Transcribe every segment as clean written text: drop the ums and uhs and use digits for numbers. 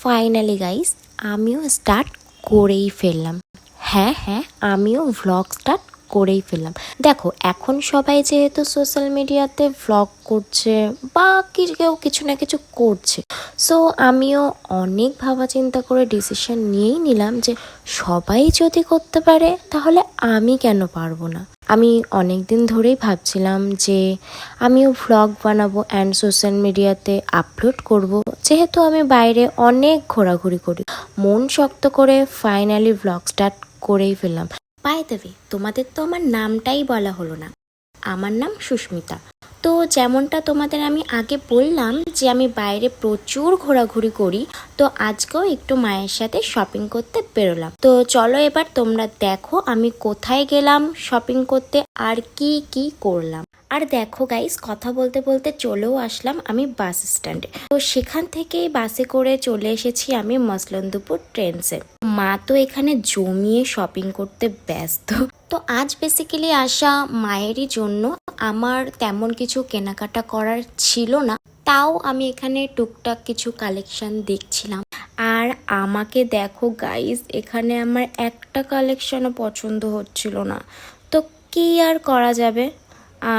Finally guys আমিও start করেই ফেললাম। হ্যাঁ, আমিও ভ্লগ স্টার্ট করেই ফেললাম। দেখো এখন সবাই যেহেতু সোশ্যাল মিডিয়াতে ভ্লগ করছে বা কেউ কিছু না কিছু করছে, সো আমিও অনেক ভাবা চিন্তা করে ডিসিশন নিয়েই নিলাম যে সবাই যদি করতে পারে তাহলে আমি কেন পারবো না। আমি অনেক দিন ধরেই ভাবছিলাম যে আমিও ভ্লগ বানাবো অ্যান্ড সোশ্যাল মিডিয়াতে আপলোড করব, যেহেতু আমি বাইরে অনেক ঘোরাঘুরি করি। মন শক্ত করে ফাইনালি ভ্লগ স্টার্ট করেই ফেললাম। বাই দ্য ওয়ে, তোমাদের তো আমার নামটাই বলা হলো না। আমার নাম সুস্মিতা। তো যেমনটা তোমাদের আমি আগে বললাম যে আমি বাইরে প্রচুর ঘোরাঘুরি করি, তো আজকেও একটু মায়ের সাথে শপিং করতে বেরোলাম। তো চলো এবার তোমরা দেখো আমি কোথায় গেলাম শপিং করতে আর কি কি করলাম। আর দেখো গাইস, কথা বলতে বলতে চলেও আসলাম আমি বাস স্ট্যান্ডে। তো সেখান থেকেই বাসে করে চলে এসেছি আমি মসলন্দপুর ট্রেন্ডসে। মা তো এখানে জমিয়ে শপিং করতে ব্যস্ত। তো আজ বেসিক্যালি আসা মায়েরই জন্য, আমার তেমন কিছু কেনাকাটা করার ছিল না, তাও আমি এখানে টুকটাক কিছু কালেকশন দেখছিলাম। আর আমাকে দেখো গাইস, এখানে আমার একটা কালেকশনও পছন্দ হচ্ছিল না, তো কি আর করা যাবে।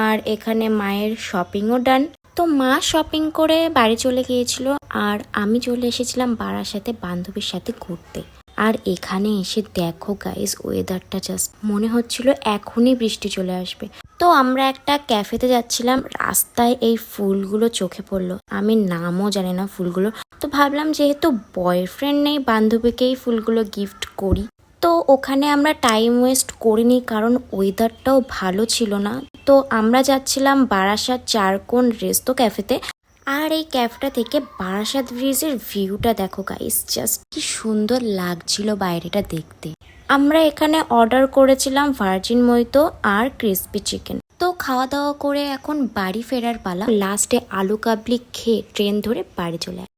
আর এখানে মায়ের শপিংও ডান। তো মা শপিং করে বাড়ি চলে গিয়েছিল আর আমি চলে এসেছিলাম বারাসাতে বান্ধবীর সাথে ঘুরতে। আর এখানে এসে দেখো গাইস, ওয়েদারটা জাস্ট মনে হচ্ছিল এখনই বৃষ্টি চলে আসবে। তো আমরা একটা ক্যাফেতে যাচ্ছিলাম, রাস্তায় এই ফুলগুলো চোখে পড়লো। আমি নামও জানি না ফুলগুলো, তো ভাবলাম যেহেতু বয়ফ্রেন্ড নেই বান্ধবীকেই ফুলগুলো গিফট করি। তো ওখানে আমরা টাইম ওয়েস্ট করিনি, কারণ ওয়েদারটাও ভালো ছিল না। তো আমরা যাচ্ছিলাম বারাসাত চারকোন রেস্তো ক্যাফেতে। আর এই ক্যাফেটা থেকে বারাসাত ব্রিজের ভিউটা দেখো গাইস, জাস্ট কি সুন্দর লাগছিল বাইরেটা দেখতে। আমরা এখানে অর্ডার করেছিলাম ভার্জিন মইতো আর ক্রিসপি চিকেন। তো খাওয়া দাওয়া করে এখন বাড়ি ফেরার পালা। লাস্টে আলু কাবলি খেয়ে ট্রেন ধরে বাড়ি চলে